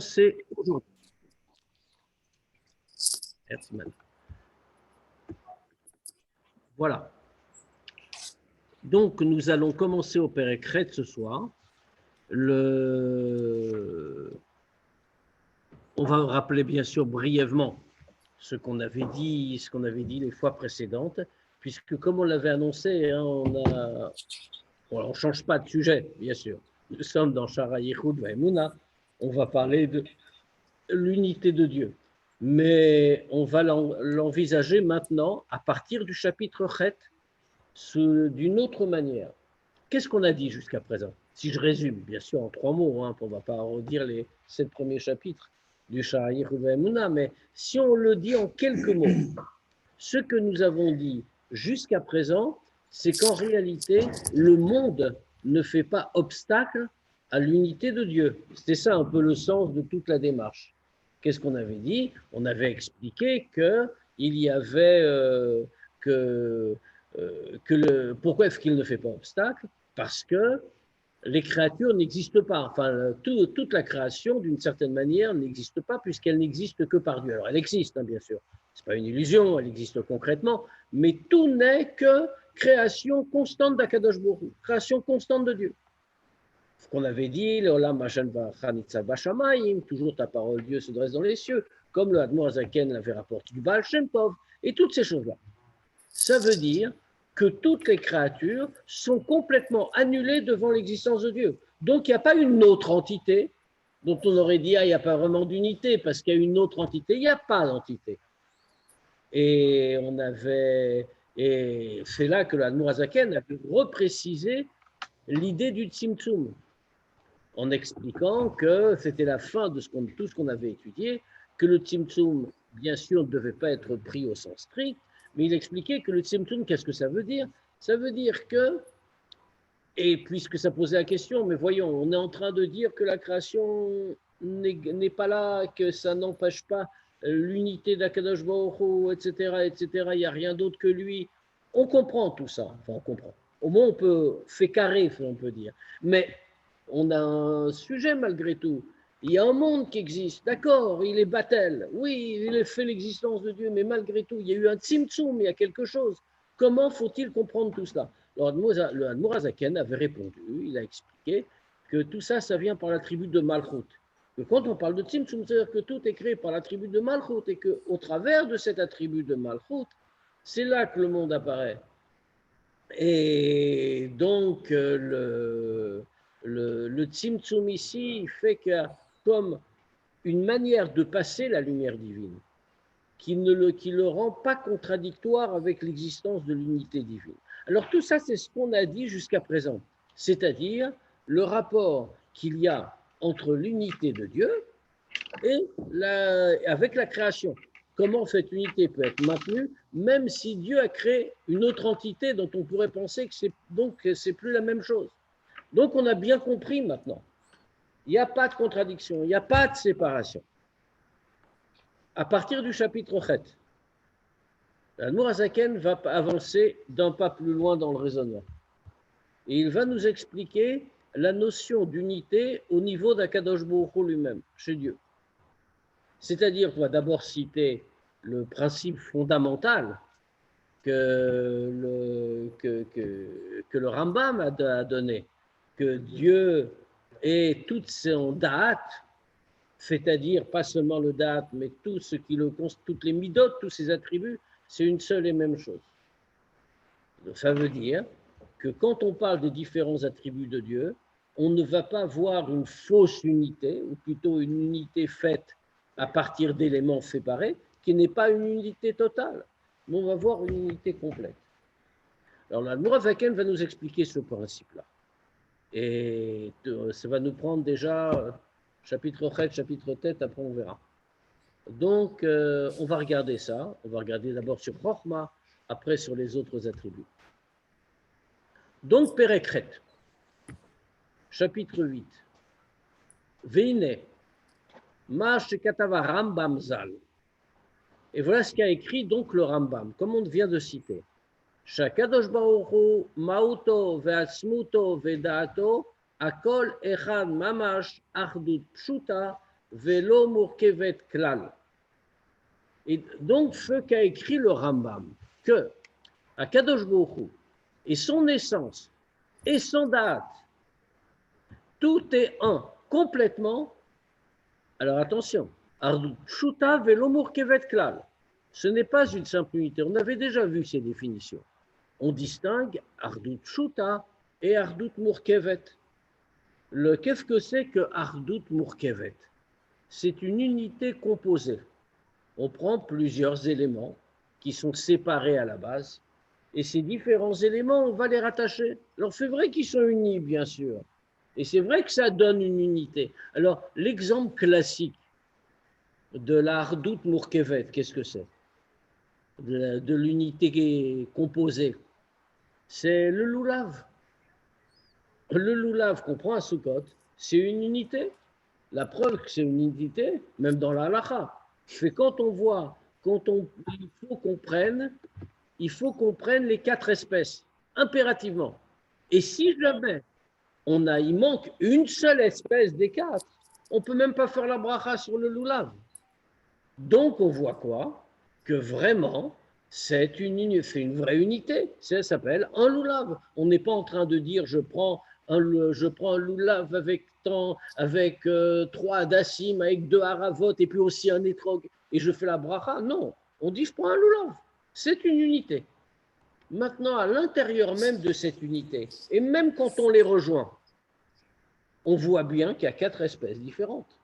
C'est aujourd'hui. Voilà. Donc, nous allons commencer au Pérec Ret ce soir. On va rappeler bien sûr brièvement ce qu'on avait dit les fois précédentes, puisque comme on l'avait annoncé, hein, on ne change pas de sujet, bien sûr. Nous sommes dans Shara Yichud Vaimuna. On va parler de l'unité de Dieu. Mais on va l'envisager maintenant à partir du chapitre Chet d'une autre manière. Qu'est-ce qu'on a dit jusqu'à présent? Si je résume, bien sûr, en 3 mots, hein, on ne va pas redire les 7 premiers chapitres du Sha'ayir Uve'emuna, mais si on le dit en quelques mots, ce que nous avons dit jusqu'à présent, c'est qu'en réalité, le monde ne fait pas obstacle à l'unité de Dieu. C'était ça un peu le sens de toute la démarche. Qu'est-ce qu'on avait dit? On avait expliqué qu'il y avait pourquoi est-ce qu'il ne fait pas obstacle? Parce que les créatures n'existent pas. Enfin, toute la création, d'une certaine manière, n'existe pas puisqu'elle n'existe que par Dieu. Alors, elle existe, hein, bien sûr. Ce n'est pas une illusion, elle existe concrètement, mais tout n'est que création constante d'Akadosh Baruch Hu, création constante de Dieu. Ce qu'on avait dit, toujours ta parole, Dieu se dresse dans les cieux, comme le Admor Azaken l'avait rapporté du Baal Shem Tov, et toutes ces choses-là. Ça veut dire que toutes les créatures sont complètement annulées devant l'existence de Dieu. Donc, il n'y a pas une autre entité dont on aurait dit, il n'y a pas vraiment d'unité, parce qu'il y a une autre entité. Il n'y a pas d'entité. Et c'est là que l'Admor Azaken a pu repréciser l'idée du Tzimtzum, en expliquant que c'était la fin de tout ce qu'on avait étudié, que le Tzimtzum, bien sûr, ne devait pas être pris au sens strict, mais il expliquait que le Tzimtzum, qu'est-ce que ça veut dire? Ça veut dire que, et puisque ça posait la question, mais voyons, on est en train de dire que la création n'est pas là, que ça n'empêche pas l'unité d'Akadosh Baruch Hu, etc., etc., il n'y a rien d'autre que lui. On comprend tout ça, enfin on comprend. Au moins on peut faire carré, on peut dire. Mais on a un sujet malgré tout. Il y a un monde qui existe, d'accord, il est battel, oui, il fait l'existence de Dieu, mais malgré tout, il y a eu un tzimtzum, il y a quelque chose. Comment faut-il comprendre tout cela? Alors, le Admor Azaken avait répondu, il a expliqué que tout ça, ça vient par l'attribut de Malchut. Que quand on parle de tzimtzum, c'est-à-dire que tout est créé par l'attribut de Malchut et qu'au travers de cet attribut de Malchut, c'est là que le monde apparaît. Et donc, le tzimtzum ici fait qu'il y a comme une manière de passer la lumière divine qui le rend pas contradictoire avec l'existence de l'unité divine. Alors tout ça, c'est ce qu'on a dit jusqu'à présent, c'est-à-dire le rapport qu'il y a entre l'unité de Dieu et avec la création. Comment cette unité peut être maintenue, même si Dieu a créé une autre entité dont on pourrait penser que c'est plus la même chose. Donc on a bien compris maintenant. Il n'y a pas de contradiction, il n'y a pas de séparation. À partir du chapitre 7, l'Admor Azaken va avancer d'un pas plus loin dans le raisonnement. Et il va nous expliquer la notion d'unité au niveau d'Akadosh Baruch Hu lui-même, chez Dieu. C'est-à-dire qu'on va d'abord citer le principe fondamental que le Rambam a donné, que Dieu est toute son date, c'est-à-dire pas seulement le date, mais tout ce qui toutes les midotes, tous ses attributs, c'est une seule et même chose. Donc ça veut dire que quand on parle des différents attributs de Dieu, on ne va pas voir une fausse unité, ou plutôt une unité faite à partir d'éléments séparés, qui n'est pas une unité totale, mais on va voir une unité complète. Alors l'Admor Azaken va nous expliquer ce principe-là. Et ça va nous prendre déjà chapitre 7, chapitre tête, après on verra. Donc on va regarder ça, on va regarder d'abord sur Chochma, après sur les autres attributs. Donc Pérec Ret, chapitre 8. Veine, Ma Shekatava Rambam Zal. Et voilà ce qu'a écrit donc le Rambam, comme on vient de citer. Shakadosh Baruch Hu Mauto ve'atzmuto ve'da'ato Akol Echad Mamash Achdut Pshuta velo murkevet klal. Et donc, ce qu'a écrit le Rambam, que Akadosh Baruch Hu et son essence et son date, tout est un, complètement. Alors attention, Ardut Pshuta velo murkevet klal. Ce n'est pas une simple unité. On avait déjà vu ces définitions. On distingue Ardut Pshuta et Ardut Murkevet. Qu'est-ce que c'est que Ardut Murkevet? C'est une unité composée. On prend plusieurs éléments qui sont séparés à la base, et ces différents éléments, on va les rattacher. Alors c'est vrai qu'ils sont unis, bien sûr, et c'est vrai que ça donne une unité. Alors l'exemple classique de la Ardut Murkevet, qu'est-ce que c'est? De l'unité composée, c'est le loulav. Le loulav qu'on prend à Sukkot, c'est une unité. La preuve que c'est une unité, même dans la halakha, c'est quand on voit, il faut qu'on prenne les 4 espèces, impérativement. Et si jamais il manque une seule espèce des 4, on ne peut même pas faire la bracha sur le loulav. Donc on voit quoi? Que vraiment, c'est une vraie unité. Ça s'appelle un loulav. On n'est pas en train de dire je prends un loulav avec 3 hadassim, avec 2 haravot et puis aussi un étrog et je fais la bracha. Non, on dit je prends un loulav. C'est une unité. Maintenant, à l'intérieur même de cette unité, et même quand on les rejoint, on voit bien qu'il y a 4 espèces différentes.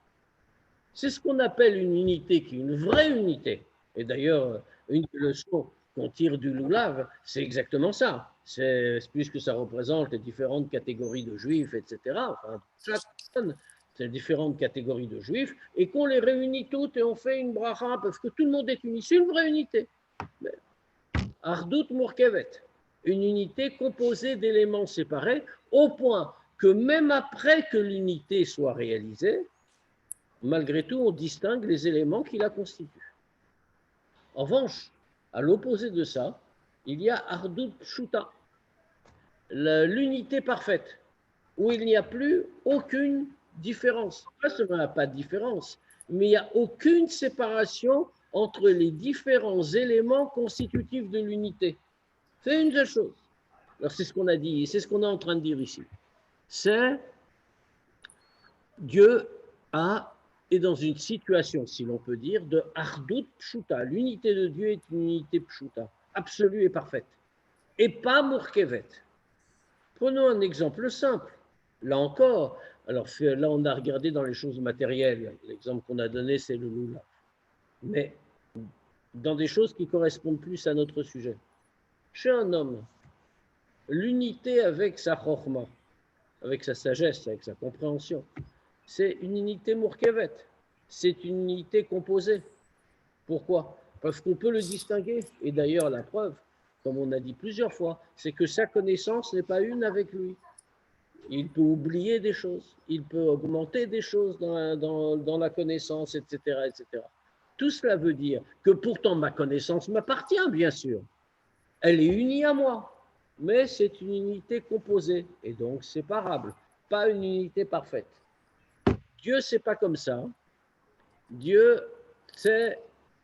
C'est ce qu'on appelle une unité qui est une vraie unité. Et d'ailleurs, une des leçons qu'on tire du loulav, c'est exactement ça. C'est puisque ça représente les différentes catégories de juifs, etc. Enfin, chaque personne, c'est différentes catégories de juifs, et qu'on les réunit toutes et on fait une bracha parce que tout le monde est uni. C'est une vraie unité. Ardut Murkevet, une unité composée d'éléments séparés, au point que même après que l'unité soit réalisée, malgré tout, on distingue les éléments qui la constituent. En revanche, à l'opposé de ça, il y a Ardut Pshuta, l'unité parfaite, où il n'y a plus aucune différence. Pas seulement il n'y a pas de différence, mais il n'y a aucune séparation entre les différents éléments constitutifs de l'unité. C'est une seule chose. Alors c'est ce qu'on a dit, c'est ce qu'on est en train de dire ici. C'est Dieu est dans une situation, si l'on peut dire, de Ardut Pshuta. L'unité de Dieu est une unité Pshuta, absolue et parfaite, et pas Murkevet. Prenons un exemple simple. Là encore, alors là on a regardé dans les choses matérielles. L'exemple qu'on a donné, c'est le loulav. Mais dans des choses qui correspondent plus à notre sujet. Chez un homme, l'unité avec sa chokhma, avec sa sagesse, avec sa compréhension, c'est une unité Murkevet. C'est une unité composée. Pourquoi? Parce qu'on peut le distinguer. Et d'ailleurs, la preuve, comme on a dit plusieurs fois, c'est que sa connaissance n'est pas une avec lui. Il peut oublier des choses, il peut augmenter des choses dans la connaissance, etc., etc. Tout cela veut dire que pourtant ma connaissance m'appartient, bien sûr. Elle est unie à moi, mais c'est une unité composée et donc séparable, pas une unité parfaite. Dieu, c'est pas comme ça. Dieu,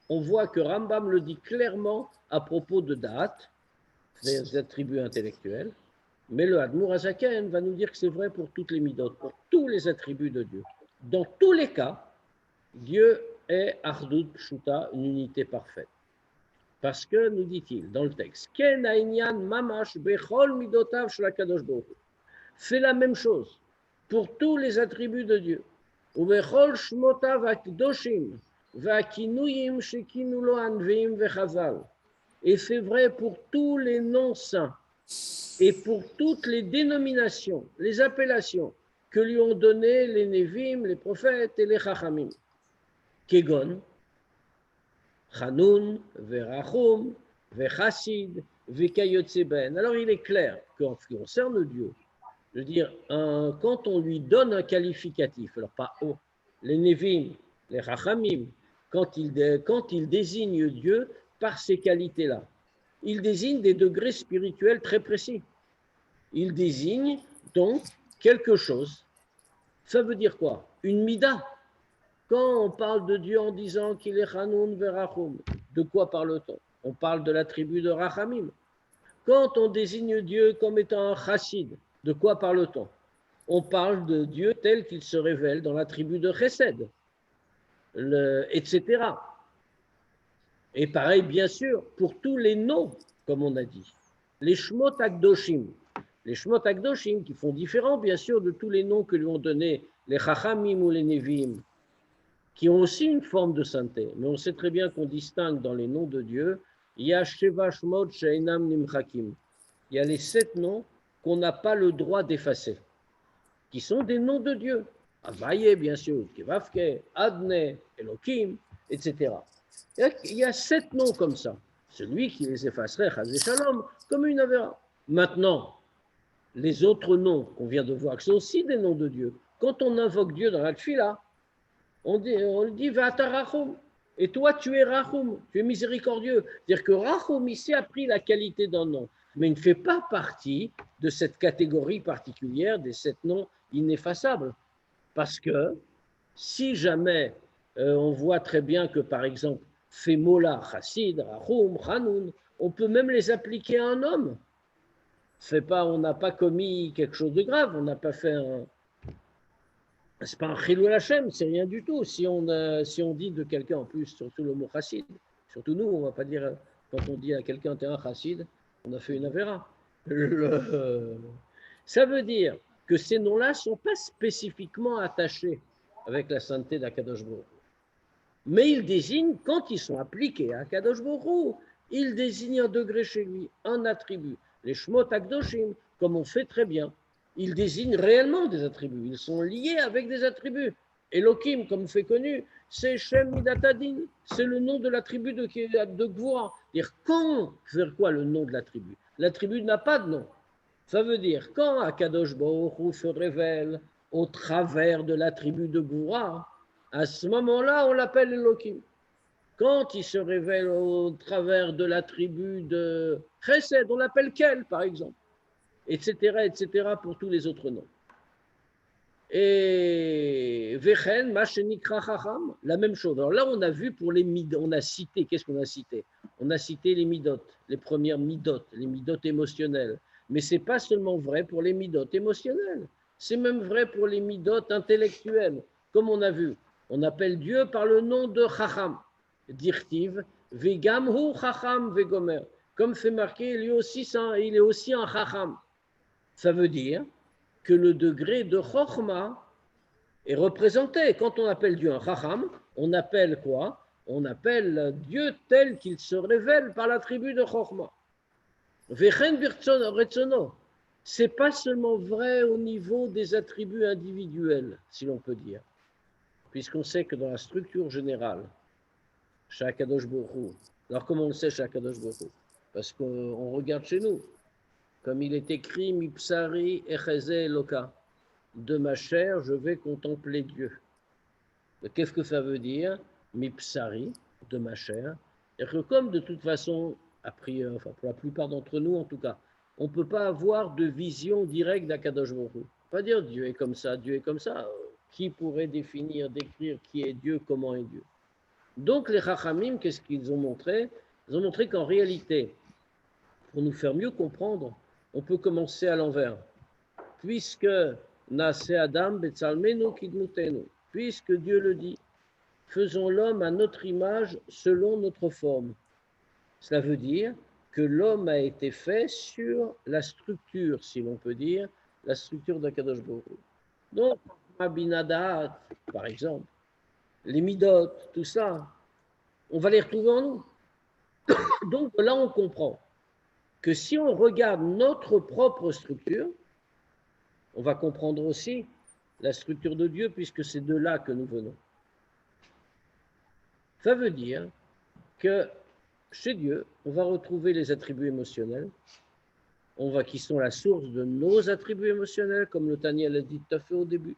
on voit que Rambam le dit clairement à propos de Da'at, des attributs intellectuels, mais le Admour Hazaken va nous dire que c'est vrai pour toutes les midot, pour tous les attributs de Dieu. Dans tous les cas, Dieu est Ardut Pshuta, une unité parfaite. Parce que, nous dit-il dans le texte, Ken Aïnyan Mamash Bechol Midotav Shlakadosh Baruch. C'est la même chose pour tous les attributs de Dieu. Ubechol Shmotav Akdoshim, Vakinuyim Shekinulo Anveim Vechazal. Et c'est vrai pour tous les noms saints et pour toutes les dénominations, les appellations que lui ont données les Nevim, les prophètes et les Chachamim. Kegon, Chanoun, Verachum, Vechassid, Vekayotseben. Alors il est clair qu'en ce qui concerne Dieu, je veux dire, quand on lui donne un qualificatif, alors pas les Nevim, les Chachamim, quand il désigne Dieu par ces qualités-là, il désigne des degrés spirituels très précis. Il désigne donc quelque chose. Ça veut dire quoi? Une mida. Quand on parle de Dieu en disant qu'il est Hanoun Verachum, de quoi parle-t-on? On parle de la tribu de Rachamim. Quand on désigne Dieu comme étant un chassid, de quoi parle-t-on? On parle de Dieu tel qu'il se révèle dans la tribu de Chesed, etc. Et pareil, bien sûr, pour tous les noms, comme on a dit. Les Shmot Akdoshim. Les Shmot Akdoshim qui font différent, bien sûr, de tous les noms que lui ont donnés les Chachamim ou les Nevim, qui ont aussi une forme de sainteté. Mais on sait très bien qu'on distingue dans les noms de Dieu, il y a Sheva Shmot Sheinam Nimchakim. Il y a les 7 noms qu'on n'a pas le droit d'effacer, qui sont des noms de Dieu. Avaye, bien sûr, Kevavke, Adne, Elohim, etc. Il y a 7 noms comme ça. Celui qui les effacerait, Chazé Shalom, comme une avéra. Maintenant, les autres noms qu'on vient de voir, qui sont aussi des noms de Dieu. Quand on invoque Dieu dans la tfila, on dit Va'ata Rachum. Et toi, tu es Rachum, tu es miséricordieux. C'est-à-dire que Rachum ici a pris la qualité d'un nom, mais il ne fait pas partie de cette catégorie particulière des 7 noms ineffaçables. Parce que si jamais on voit très bien que, par exemple, Femola, Chassid, Rachum, Hanoun, on peut même les appliquer à un homme. On n'a pas commis quelque chose de grave, on n'a pas fait un. C'est pas un Chilul Hashem, c'est rien du tout. Si on dit de quelqu'un, en plus, surtout le mot Chassid, surtout nous, on ne va pas dire, quand on dit à quelqu'un, t'es un Chassid, on a fait une avéra. Ça veut dire que ces noms-là ne sont pas spécifiquement attachés avec la sainteté d'Akadosh Baruch Hu. Mais ils désignent, quand ils sont appliqués à Akadosh Baruch Hu, ils désignent un degré chez lui, un attribut. Les Shmot Akdoshim, comme on fait très bien, ils désignent réellement des attributs. Ils sont liés avec des attributs. Elohim, comme fait connu, c'est Shem Midatadin, c'est le nom de l'attribut de Gvura. Dire quand, faire quoi le nom de l'attribut? L'attribut n'a pas de nom. Ça veut dire quand Akadosh Baruch Hu se révèle au travers de l'attribut de Gvura, à ce moment-là, on l'appelle Elohim. Quand il se révèle au travers de l'attribut de Chesed, on l'appelle Kel, par exemple, etc., pour tous les autres noms. Et Vechen, Mashenikra Chacham, la même chose. Alors là, on a vu pour les midot, on a cité, qu'est-ce qu'on a cité? On a cité les midot, les premières midot, les midot émotionnelles. Mais ce n'est pas seulement vrai pour les midot émotionnelles, c'est même vrai pour les midot intellectuelles. Comme on a vu, on appelle Dieu par le nom de Chacham, Dirtiv, Vegamhu Chacham Vegomer. Comme fait marquer, il est aussi un Chacham. Ça veut dire que le degré de Chochma est représenté. Quand on appelle Dieu un Chacham, on appelle quoi? On appelle Dieu tel qu'il se révèle par l'attribut de Chochma. Vechen Retsono, c'est pas seulement vrai au niveau des attributs individuels, si l'on peut dire, puisqu'on sait que dans la structure générale, chez Akadosh Baruch Hu, alors comment on le sait chez Akadosh Baruch Hu? Parce qu'on regarde chez nous, comme il est écrit, Mipsari Echeze Eloka, de ma chair, je vais contempler Dieu. Qu'est-ce que ça veut dire? Mipsari, de ma chair. Et que comme de toute façon, pour la plupart d'entre nous en tout cas, on ne peut pas avoir de vision directe d'Akadosh Baruch Hu. Pas dire Dieu est comme ça, Dieu est comme ça. Qui pourrait définir, décrire qui est Dieu, comment est Dieu? Donc les Chachamim, qu'est-ce qu'ils ont montré? Ils ont montré qu'en réalité, pour nous faire mieux comprendre, on peut commencer à l'envers. Puisque Nase Adam Betzalmenu Kidmutenu, puisque Dieu le dit, faisons l'homme à notre image selon notre forme. Cela veut dire que l'homme a été fait sur la structure, si l'on peut dire, la structure d'Akadosh Baruch Hu. Donc, Abinadat, par exemple, les Midot, tout ça, on va les retrouver en nous. Donc là, on comprend que si on regarde notre propre structure, on va comprendre aussi la structure de Dieu, puisque c'est de là que nous venons. Ça veut dire que chez Dieu, on va retrouver les attributs émotionnels, qui sont la source de nos attributs émotionnels, comme le Tanya l'a dit tout à fait au début.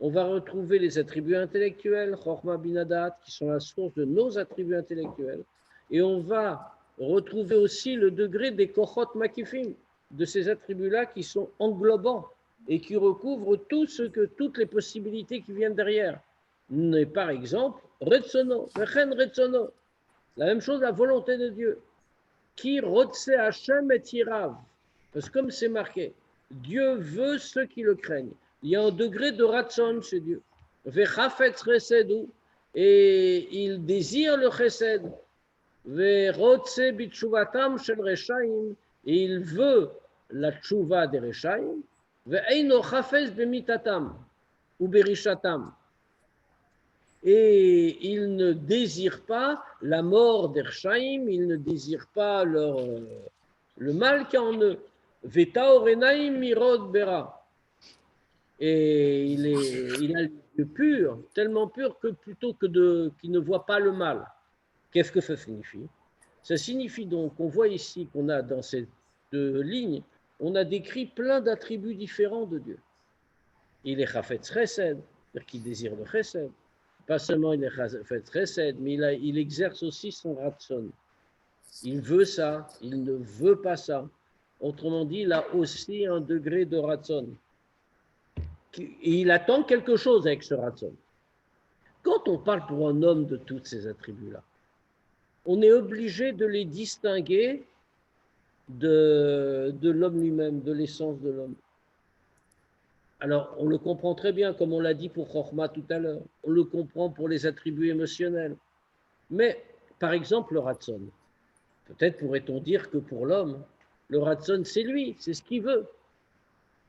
On va retrouver les attributs intellectuels, Chorma Binadat, qui sont la source de nos attributs intellectuels. Et on va retrouver aussi le degré des Kochot Makifim, de ces attributs-là qui sont englobants et qui recouvrent toutes les possibilités qui viennent derrière. n'est par exemple Retsono, Rechen Retsono. La même chose, la volonté de Dieu. Qui Rotse Hashem et Yirav. Parce que comme c'est marqué, Dieu veut ceux qui le craignent. Il y a un degré de Ratson chez Dieu. Vechafetz Chesedu. Et il désire le Chesed. Verotse Bitshuvatam Shel Reshaim. Et il veut la tchouva des Reshaim. Ve'eino Chafetz Bemitatam. Ou Berishatam. Et il ne désire pas la mort des Reshaim, il ne désire pas le mal qu'il y a en eux. Veta orenaim mirod bera. Et il a les yeux purs, tellement purs que plutôt que qu'il ne voit pas le mal. Qu'est-ce que ça signifie? Ça signifie donc qu'on voit ici qu'on a dans cette ligne, on a décrit plein d'attributs différents de Dieu. Il est Chafetz Chesed, c'est-à-dire qu'il désire le Chesed. Pas seulement il est fait chesed, mais il exerce aussi son ratson. Il veut ça, il ne veut pas ça. Autrement dit, il a aussi un degré de ratson. Et il attend quelque chose avec ce ratson. Quand on parle pour un homme de tous ces attributs-là, on est obligé de les distinguer de l'homme lui-même, de l'essence de l'homme. Alors, on le comprend très bien, comme on l'a dit pour Chochma tout à l'heure. On le comprend pour les attributs émotionnels. Mais, par exemple, le Ratson. Peut-être pourrait-on dire que pour l'homme, le Ratson, c'est lui, c'est ce qu'il veut.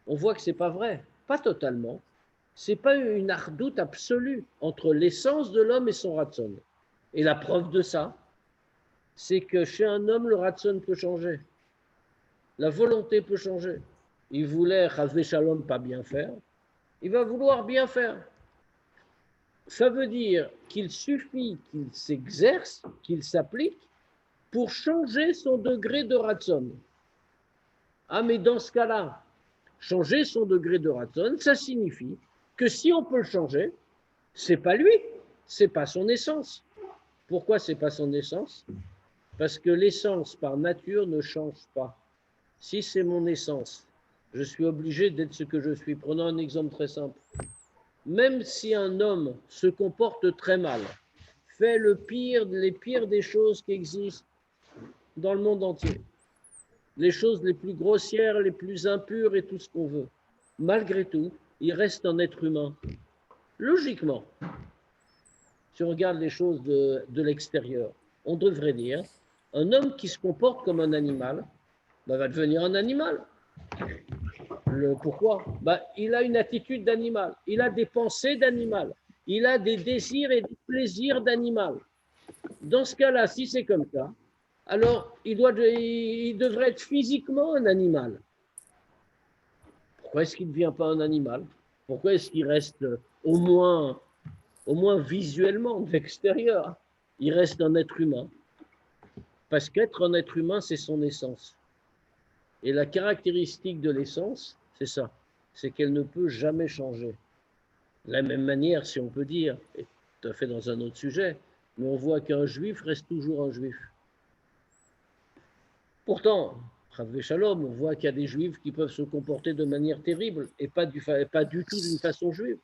On voit que ce n'est pas vrai. Pas totalement. Ce n'est pas une ardoute absolue entre l'essence de l'homme et son Ratson. Et la preuve de ça, c'est que chez un homme, le Ratson peut changer. La volonté peut changer. Il voulait, Chazvé Shalom, pas bien faire. Il va vouloir bien faire. Ça veut dire qu'il suffit qu'il s'exerce, qu'il s'applique pour changer son degré de ratson. Ah, mais dans ce cas-là, changer son degré de ratson, ça signifie que si on peut le changer, c'est pas lui, c'est pas son essence. Pourquoi c'est pas son essence? Parce que l'essence par nature ne change pas. Si c'est mon essence, je suis obligé d'être ce que je suis. Prenons un exemple très simple. Même si un homme se comporte très mal, fait les pires des choses qui existent dans le monde entier, les choses les plus grossières, les plus impures et tout ce qu'on veut, malgré tout, il reste un être humain. Logiquement, si on regarde les choses de l'extérieur, on devrait dire, un homme qui se comporte comme un animal, va devenir un animal. Pourquoi? Il a une attitude d'animal, il a des pensées d'animal, il a des désirs et des plaisirs d'animal. Dans ce cas-là, si c'est comme ça, alors il devrait être physiquement un animal. Pourquoi est-ce qu'il ne devient pas un animal? Pourquoi est-ce qu'il reste au moins visuellement de l'extérieur? Il reste un être humain. Parce qu'être un être humain, c'est son essence. Et la caractéristique de l'essence, c'est ça, c'est qu'elle ne peut jamais changer. De la même manière, si on peut dire, et tout à fait dans un autre sujet, mais on voit qu'un juif reste toujours un juif. Pourtant, Chazvé Shalom, on voit qu'il y a des juifs qui peuvent se comporter de manière terrible et pas du tout d'une façon juive.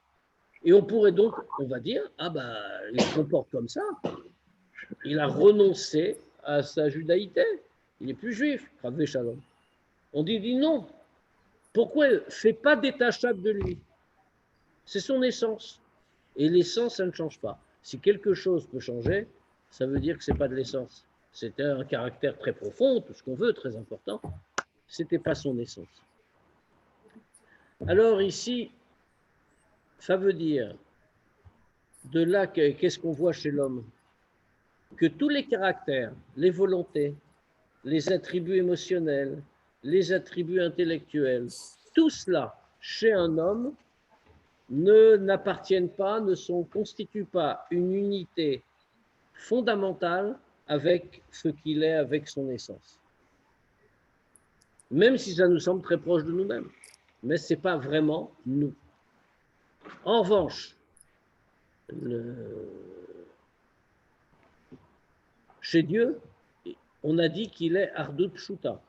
Et on pourrait donc, on va dire, il se comporte comme ça, il a renoncé à sa judaïté, il n'est plus juif, Chazvé Shalom. On dit non. Pourquoi? C'est pas détachable de lui. C'est son essence. Et l'essence, ça ne change pas. Si quelque chose peut changer, ça veut dire que ce n'est pas de l'essence. C'était un caractère très profond, tout ce qu'on veut, très important. Ce n'était pas son essence. Alors ici, ça veut dire, de là, qu'est-ce qu'on voit chez l'homme? Que tous les caractères, les volontés, les attributs émotionnels, les attributs intellectuels, tout cela, chez un homme, n'appartiennent pas, ne constituent pas une unité fondamentale avec ce qu'il est, avec son essence. Même si ça nous semble très proche de nous-mêmes. Mais ce n'est pas vraiment nous. En revanche, chez Dieu, on a dit qu'il est Ardut Pshuta.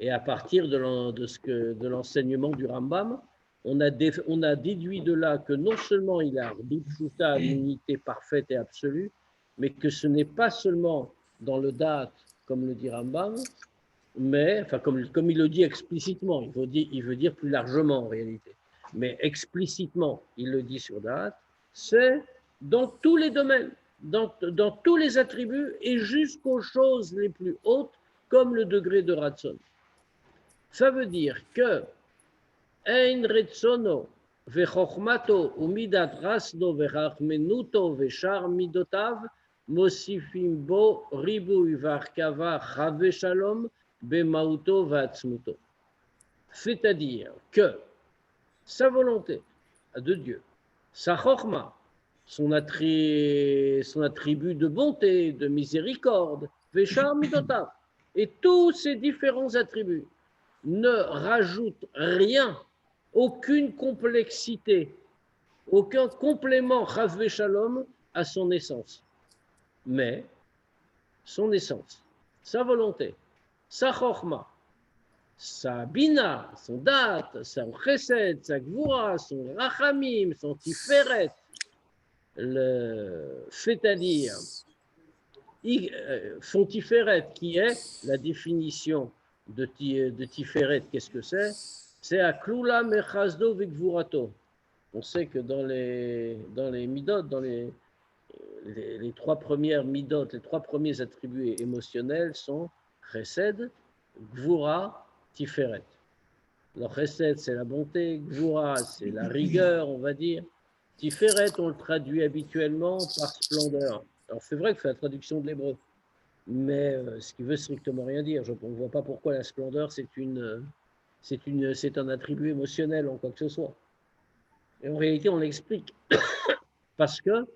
Et à partir de l'enseignement du Rambam, on a déduit de là que non seulement il a Ardut une unité parfaite et absolue, mais que ce n'est pas seulement dans le date, comme le dit Rambam, mais, enfin, comme il le dit explicitement, il veut dire plus largement en réalité, mais explicitement, il le dit sur date, c'est dans tous les domaines, dans tous les attributs et jusqu'aux choses les plus hautes, comme le degré de Ratson. Ça veut dire que Ein Retsono vechochmato umidat rasno vechachmenuto vechar midotav mosifim bo ribu varkava chave shalom bemauto vatzmuto. C'est-à-dire que sa volonté de Dieu, sa chorma, son attribut de bonté, de miséricorde, vechar midotav, et tous ces différents attributs ne rajoutent rien, aucune complexité, aucun complément chasvé shalom à son essence. Mais son essence, sa volonté, sa chorma, sa bina, son date, son chesed, sa gvura, son rachamim, son tiferet, c'est-à-dire son tiferet qui est la définition de tiferet, qu'est-ce que c'est? C'est Aklula Mechazdo Vigvurato. On sait que dans les midot, dans les trois premières midot, les trois premiers attributs émotionnels sont Chesed, Gvura, Tiferet. Alors Chesed, c'est la bonté, Gvura, c'est la rigueur, on va dire. Tiferet, on le traduit habituellement par splendeur. Alors c'est vrai que c'est la traduction de l'hébreu, mais ce qui veut strictement rien dire. On ne voit pas pourquoi la splendeur, c'est un attribut émotionnel en quoi que ce soit. Et en réalité, on l'explique. Parce que,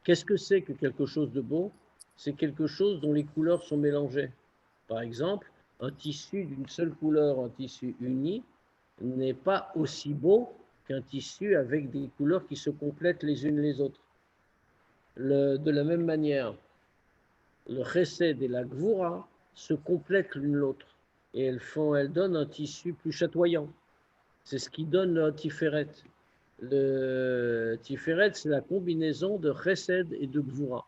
qu'est-ce que c'est que quelque chose de beau? C'est quelque chose dont les couleurs sont mélangées. Par exemple, un tissu d'une seule couleur, un tissu uni, n'est pas aussi beau qu'un tissu avec des couleurs qui se complètent les unes les autres. De la même manière, le chesed et la gvura se complètent l'une l'autre. Et elles donnent un tissu plus chatoyant. C'est ce qui donne le tiferet. Le tiferet, c'est la combinaison de chesed et de gvura.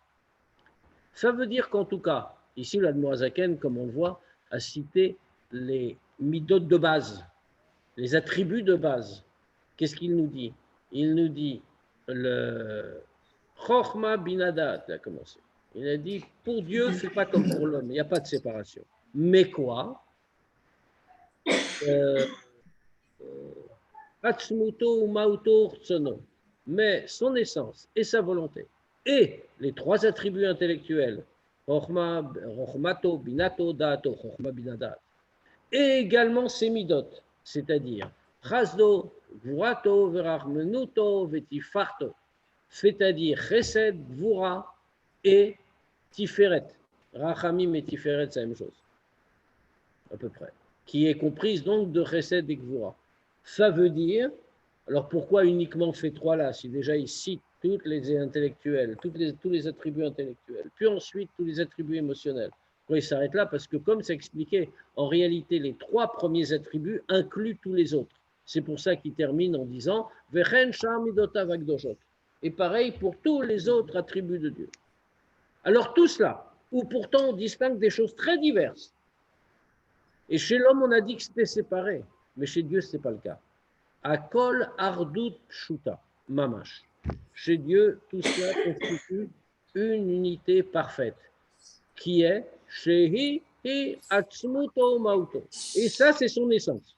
Ça veut dire qu'en tout cas, ici, l'Admorazaken, comme on le voit, a cité les midot de base, les attributs de base. Qu'est-ce qu'il nous dit? Il nous dit le Chochma Binadat, il a commencé. Il a dit, pour Dieu, c'est pas comme pour l'homme, il n'y a pas de séparation. Mais quoi? Mais son essence et sa volonté, et les trois attributs intellectuels, Chochmato, Binato, Dato, Chochma, Binadat, et également ses midot, c'est-à-dire Chasdo, Gvurato, Verachmenuto, Vetifarto, c'est-à-dire Chesed, Gvura et Tiferet. Rachamim et Tiferet, c'est la même chose, à peu près, qui est comprise donc de Chesed et Gvura. Ça veut dire, alors pourquoi uniquement ces trois-là, si déjà il cite tous les intellectuels, tous les attributs intellectuels, puis ensuite tous les attributs émotionnels. Pourquoi il s'arrête là? Parce que comme c'est expliqué, en réalité, les trois premiers attributs incluent tous les autres. C'est pour ça qu'il termine en disant « Vechen sham midotav hakdoshot ». Et pareil pour tous les autres attributs de Dieu. Alors tout cela, où pourtant on distingue des choses très diverses. Et chez l'homme, on a dit que c'était séparé, mais chez Dieu, ce n'est pas le cas. Akol ardut shuta, mamash. Chez Dieu, tout cela constitue une unité parfaite, qui est shehi hi atzmuto mauto. Et ça, c'est son essence.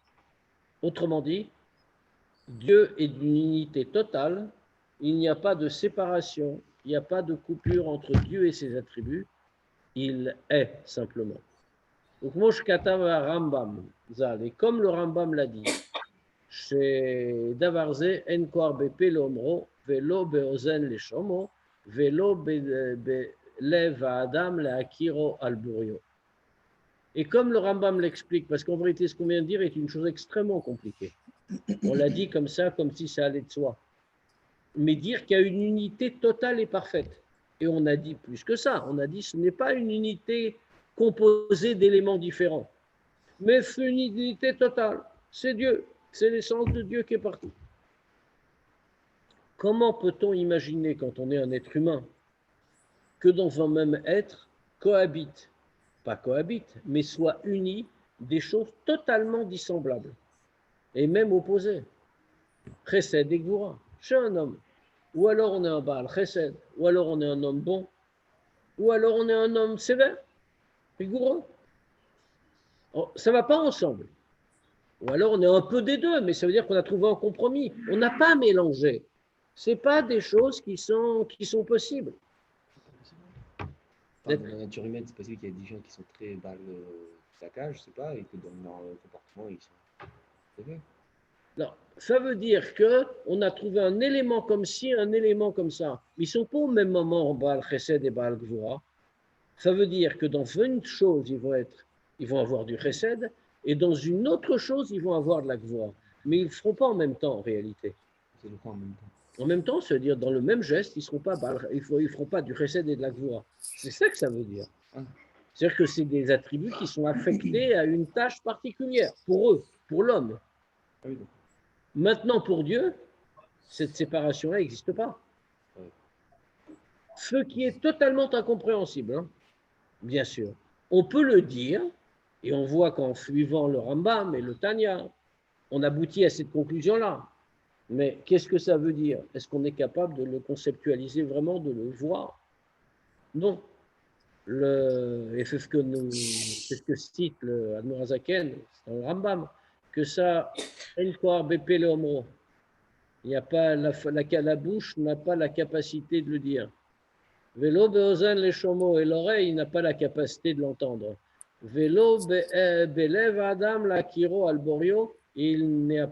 Autrement dit, Dieu est d'une unité totale, il n'y a pas de séparation, il n'y a pas de coupure entre Dieu et ses attributs, il est simplement. Donc, Mosh Katav Rambam, et comme le Rambam l'a dit, chez Davarze, En Koar Bepe Lomro, Velo Beozen le Shomo, Velo Belev Adam le Akiro Alburio. Et comme le Rambam l'explique, parce qu'en vérité, ce qu'on vient de dire est une chose extrêmement compliquée. On l'a dit comme ça, comme si ça allait de soi. Mais dire qu'il y a une unité totale et parfaite. Et on a dit plus que ça. On a dit que ce n'est pas une unité composée d'éléments différents. Mais c'est une unité totale. C'est Dieu. C'est l'essence de Dieu qui est partout. Comment peut-on imaginer, quand on est un être humain, que dans un même être cohabitent, pas cohabitent, mais soient unis des choses totalement dissemblables et même opposées. Chesed et Gvura, chez un homme. Ou alors on est un Baal Chesed, ou alors on est un homme bon, ou alors on est un homme sévère, rigoureux. Ça ne va pas ensemble. Ou alors on est un peu des deux, mais ça veut dire qu'on a trouvé un compromis. On n'a pas mélangé. Ce n'est pas des choses qui sont possibles. Enfin, dans la nature humaine, c'est possible qu'il y ait des gens qui sont très Baal Tzedaka, je sais pas, et que dans leur comportement, ils sont sévères. Non, ça veut dire qu'on a trouvé un élément comme ci, un élément comme ça. Ils ne sont pas au même moment, Baal Chesed et Baal Gvura. Ça veut dire que dans une chose, ils vont avoir du Chesed, et dans une autre chose, ils vont avoir de la Gvura. Mais ils ne le feront pas en même temps, en réalité. C'est le quoi en même temps? En même temps, ça veut dire dans le même geste, ils ne feront pas du Chesed et de la Gvura. C'est ça que ça veut dire. C'est-à-dire que c'est des attributs qui sont affectés à une tâche particulière, pour eux, pour l'homme. Ah oui, Maintenant, pour Dieu, cette séparation-là n'existe pas. Ce qui est totalement incompréhensible, hein, bien sûr. On peut le dire, et on voit qu'en suivant le Rambam et le Tanya, on aboutit à cette conclusion-là. Mais qu'est-ce que ça veut dire? Est-ce qu'on est capable de le conceptualiser vraiment, de le voir? Non. Et c'est ce que cite le Admor Hazaken, c'est dans le Rambam, que ça, il n'y a pas la bouche n'a pas la capacité de le dire. Velo beozan les chomo, et l'oreille n'a pas la capacité de l'entendre. Velo belev adam la kiro alborio, il n'a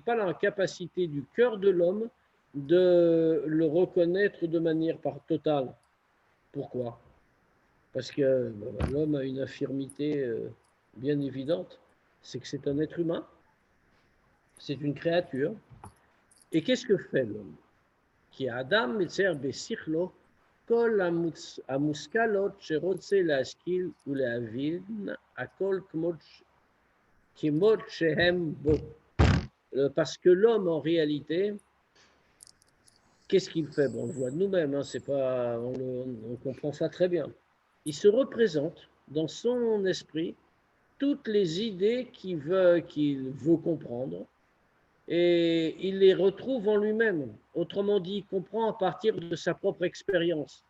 pas la capacité du cœur de l'homme de le reconnaître de manière totale. Pourquoi? Parce que l'homme a une infirmité bien évidente, c'est que c'est un être humain, c'est une créature. Et qu'est-ce que fait l'homme? Qui Adam mitzer besichlo kol amuskalot sherotze laskil ou lehavin akol kimot shehem bo. Parce que l'homme, en réalité, qu'est-ce qu'il fait? Bon, on le voit de nous-mêmes, hein, on comprend ça très bien. Il se représente dans son esprit toutes les idées qu'il veut comprendre, et il les retrouve en lui-même. Autrement dit, il comprend à partir de sa propre expérience.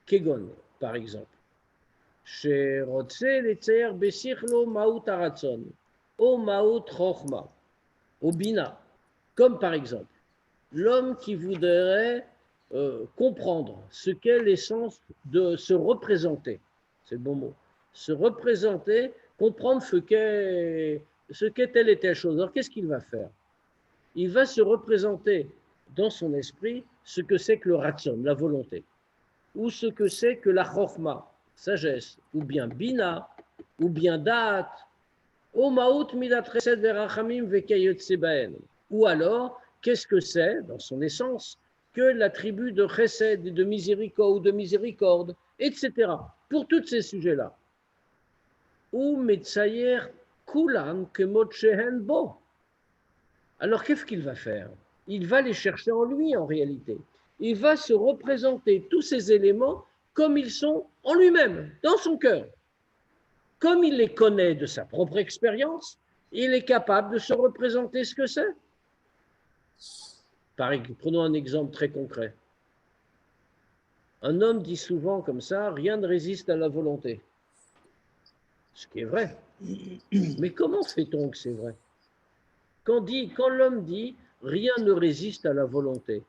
Kegon, par exemple. Sherotze letzer besichlo maut aratzon, o maut chochma, o bina. Comme par exemple, l'homme qui voudrait comprendre ce qu'est l'essence de se représenter. C'est le bon mot. Se représenter, comprendre ce qu'est telle et telle chose. Alors, qu'est-ce qu'il va faire? Il va se représenter dans son esprit ce que c'est que le ratson, la volonté, ou ce que c'est que la chokhma, sagesse, ou bien bina, ou bien da'at, o maout midat chesed verachamim vekayotse baen. Ou alors, qu'est-ce que c'est, dans son essence, que l'attribut de chesed et de miséricorde, etc. Pour tous ces sujets-là. Ou metzayer kulan kemot shehen bo. Alors, qu'est-ce qu'il va faire? Il va les chercher en lui, en réalité. Il va se représenter tous ces éléments comme ils sont en lui-même, dans son cœur. Comme il les connaît de sa propre expérience, il est capable de se représenter ce que c'est. Prenons un exemple très concret. Un homme dit souvent comme ça, rien ne résiste à la volonté. Ce qui est vrai. Mais comment fait-on que c'est vrai? Quand l'homme dit rien ne résiste à la volonté,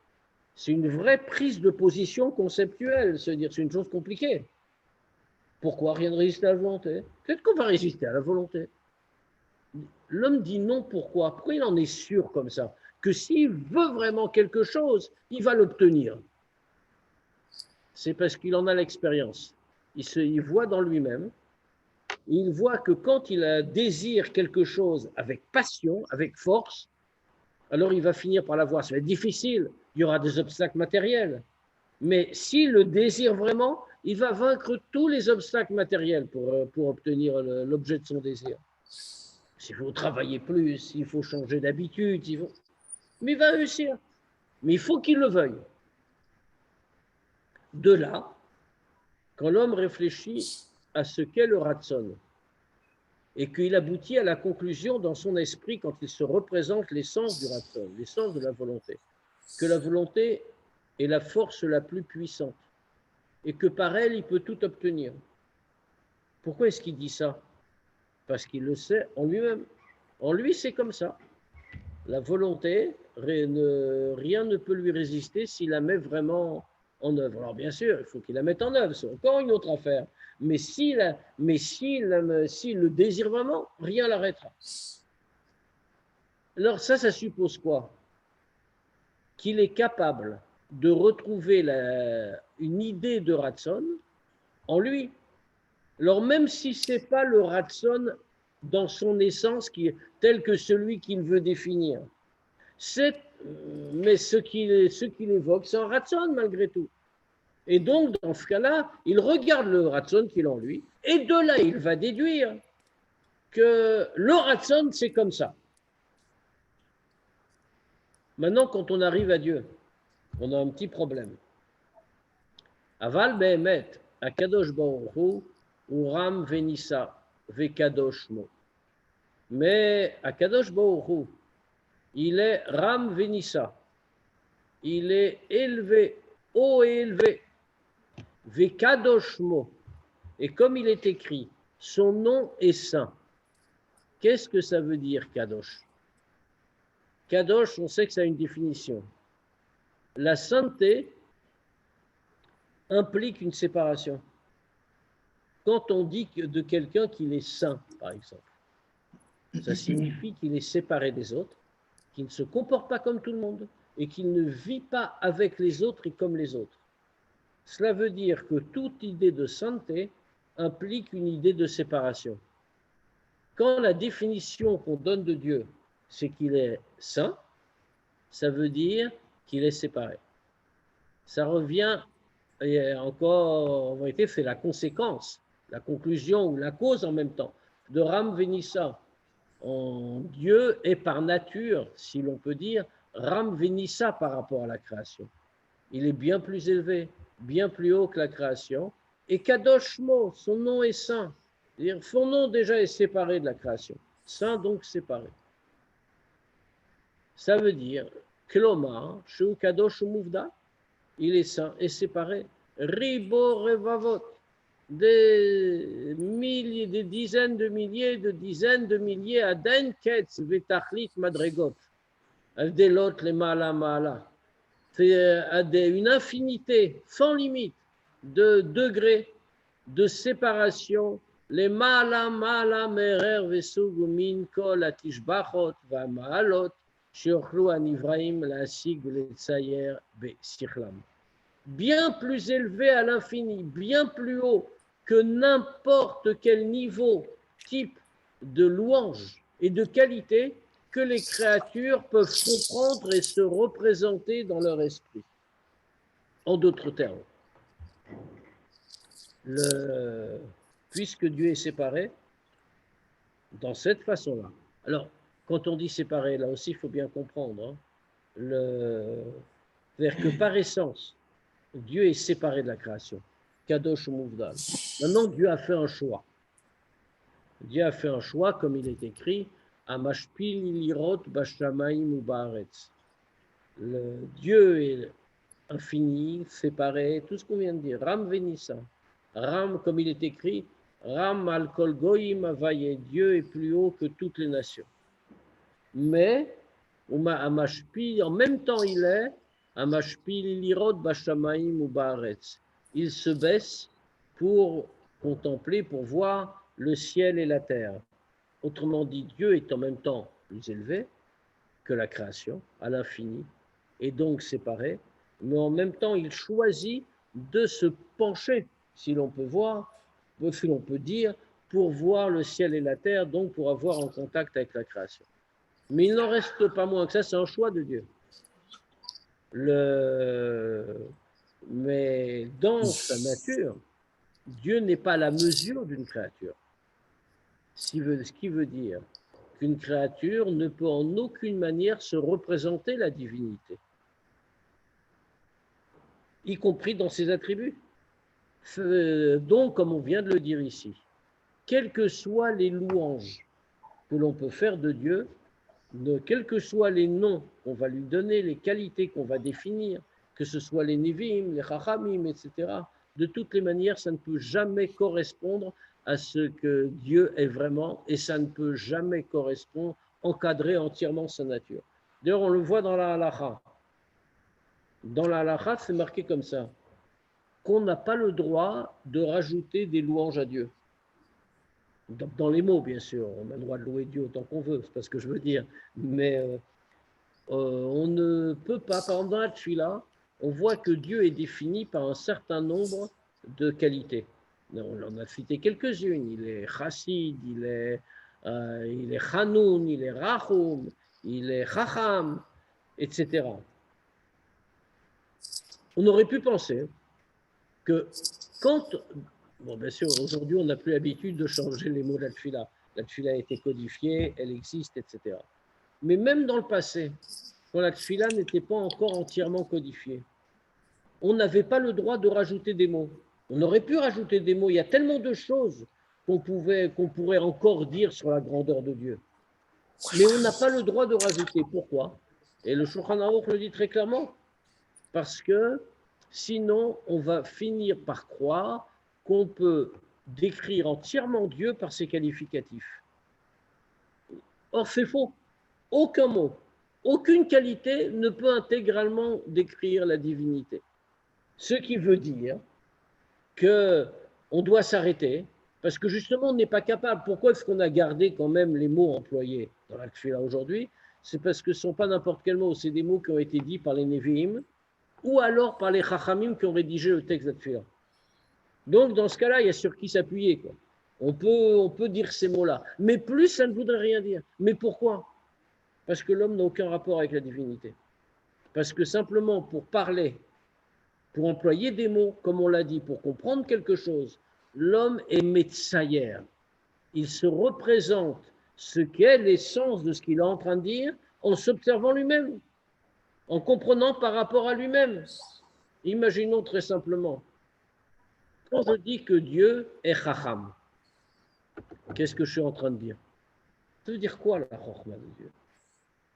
c'est une vraie prise de position conceptuelle, c'est-à-dire c'est une chose compliquée. Pourquoi rien ne résiste à la volonté? Peut-être qu'on va résister à la volonté. L'homme dit non, pourquoi? Pourquoi il en est sûr comme ça? Que s'il veut vraiment quelque chose, il va l'obtenir. C'est parce qu'il en a l'expérience. Il voit dans lui-même, il voit que quand il désire quelque chose avec passion, avec force, alors il va finir par l'avoir. Ça va être difficile, il y aura des obstacles matériels. Mais s'il le désire vraiment, il va vaincre tous les obstacles matériels pour obtenir l'objet de son désir. s'il faut travailler plus, il faut changer d'habitude, mais il va réussir. Mais il faut qu'il le veuille. De là, quand l'homme réfléchit à ce qu'est le ratson, et qu'il aboutit à la conclusion dans son esprit, quand il se représente l'essence du ratson, l'essence de la volonté, que la volonté est la force la plus puissante, et que par elle, il peut tout obtenir. Pourquoi est-ce qu'il dit ça? Parce qu'il le sait en lui-même. En lui, c'est comme ça. La volonté, rien ne peut lui résister s'il la met vraiment en œuvre. Alors bien sûr, il faut qu'il la mette en œuvre, c'est encore une autre affaire. Mais s'il le désire vraiment, rien l'arrêtera. Alors ça suppose quoi? Qu'il est capable de retrouver une idée de Ratson en lui. Alors même si ce n'est pas le Ratson dans son essence tel que celui qu'il veut définir, mais ce qu'il évoque, c'est un Ratson malgré tout. Et donc, dans ce cas-là, il regarde le Ratson qu'il a en lui, et de là, il va déduire que le Ratson, c'est comme ça. Maintenant, quand on arrive à Dieu, on a un petit problème. Aval be'emet, akadosh baruch hu, uram venissa, vekadosh mo. Mais akadosh baruch hu, il est ram venissa. Il est élevé, haut et élevé. Vekadosh mo. Et comme il est écrit, son nom est saint. Qu'est-ce que ça veut dire, Kadosh? Kadosh, on sait que ça a une définition. La sainteté implique une séparation. Quand on dit de quelqu'un qu'il est saint, par exemple, ça signifie qu'il est séparé des autres, qu'il ne se comporte pas comme tout le monde et qu'il ne vit pas avec les autres et comme les autres. Cela veut dire que toute idée de sainteté implique une idée de séparation. Quand la définition qu'on donne de Dieu, c'est qu'il est saint, ça veut dire qu'il est séparé. Ça revient, et encore, en vérité, c'est la conséquence, la conclusion ou la cause en même temps, de Ram Venissa. Dieu est par nature, si l'on peut dire, Ram Venissa par rapport à la création. Il est bien plus élevé, bien plus haut que la création. Et Kadosh Mo, son nom est saint. C'est-à-dire, son nom déjà est séparé de la création. Saint donc séparé. Ça veut dire, Kloma, Shu Kadosh Muvda, il est saint et séparé. Ribo Revavot, des milliers, des dizaines de milliers, Aden Ketz, Vetachlit Madregot, Avdelot les Mala Mala. C'est une infinité sans limite de degrés de séparation. Les Mala Mala Merer Vesugumin Kol Atishbachot Va Maalot Shiochlu Anivraim La Sig Le Tsayer Be Sichlam. Bien plus élevé à l'infini, bien plus haut que n'importe quel niveau, type de louange et de qualité que les créatures peuvent comprendre et se représenter dans leur esprit. En d'autres termes, puisque Dieu est séparé, dans cette façon-là. Alors, quand on dit séparé, là aussi, il faut bien comprendre, c'est-à-dire que par essence, Dieu est séparé de la création. Kadosh Mouvdal. Maintenant, Dieu a fait un choix. Dieu a fait un choix, comme il est écrit, Amashpil lirot bashamaim ou baaretz. Dieu est infini, séparé, tout ce qu'on vient de dire. Ram Venissa. Ram, comme il est écrit, Ram al kol goyim avaye. Dieu est plus haut que toutes les nations. Mais, Amashpil, en même temps, il est Amashpil lirot bashamaim ou baaretz. Il se baisse pour contempler, pour voir le ciel et la terre. Autrement dit, Dieu est en même temps plus élevé que la création, à l'infini, et donc séparé, mais en même temps, il choisit de se pencher, si l'on peut voir, si l'on peut dire, pour voir le ciel et la terre, donc pour avoir en contact avec la création. Mais il n'en reste pas moins que ça, c'est un choix de Dieu. Mais dans sa nature, Dieu n'est pas la mesure d'une créature. Ce qui veut dire qu'une créature ne peut en aucune manière se représenter la divinité, y compris dans ses attributs. Donc, comme on vient de le dire ici, quelles que soient les louanges que l'on peut faire de Dieu, quels que soient les noms qu'on va lui donner, les qualités qu'on va définir, que ce soit les Nevi'im, les Chachamim, etc., de toutes les manières, ça ne peut jamais correspondre à ce que Dieu est vraiment, et ça ne peut jamais correspondre, encadrer entièrement sa nature. D'ailleurs, on le voit dans la halakha. Dans la halakha, c'est marqué comme ça, qu'on n'a pas le droit de rajouter des louanges à Dieu. Dans les mots, bien sûr, on a le droit de louer Dieu autant qu'on veut, c'est pas ce que je veux dire, mais on ne peut pas, par exemple dans la tfila, on voit que Dieu est défini par un certain nombre de qualités. On en a cité quelques-unes, il est chassid, il est chanoun, il est rachum, il est chacham, etc. On aurait pu penser que quand, bon bien sûr aujourd'hui on n'a plus l'habitude de changer les mots de la tfila a été codifiée, elle existe, etc. Mais même dans le passé, quand la tfila n'était pas encore entièrement codifiée, on n'avait pas le droit de rajouter des mots. On aurait pu rajouter des mots, il y a tellement de choses qu'on pourrait encore dire sur la grandeur de Dieu. Mais on n'a pas le droit de rajouter. Pourquoi? Et le Shulchan Aruch le dit très clairement, parce que sinon on va finir par croire qu'on peut décrire entièrement Dieu par ses qualificatifs. Or, c'est faux. Aucun mot, aucune qualité ne peut intégralement décrire la divinité. Ce qui veut dire qu'on doit s'arrêter, parce que justement, on n'est pas capable. Pourquoi est-ce qu'on a gardé quand même les mots employés dans la Tfila aujourd'hui? C'est parce que ce ne sont pas n'importe quels mots, c'est des mots qui ont été dits par les Nevi'im, ou alors par les Chachamim qui ont rédigé le texte de la Tfila. Donc, dans ce cas-là, il y a sur qui s'appuyer, quoi. On peut dire ces mots-là. Mais plus, ça ne voudrait rien dire. Mais pourquoi? Parce que l'homme n'a aucun rapport avec la divinité. Parce que simplement pour parler, pour employer des mots, comme on l'a dit, pour comprendre quelque chose, l'homme est metsayer. Il se représente ce qu'est l'essence de ce qu'il est en train de dire en s'observant lui-même, en comprenant par rapport à lui-même. Imaginons très simplement, quand je dis que Dieu est chacham, qu'est-ce que je suis en train de dire? Ça veut dire quoi la chachma de Dieu?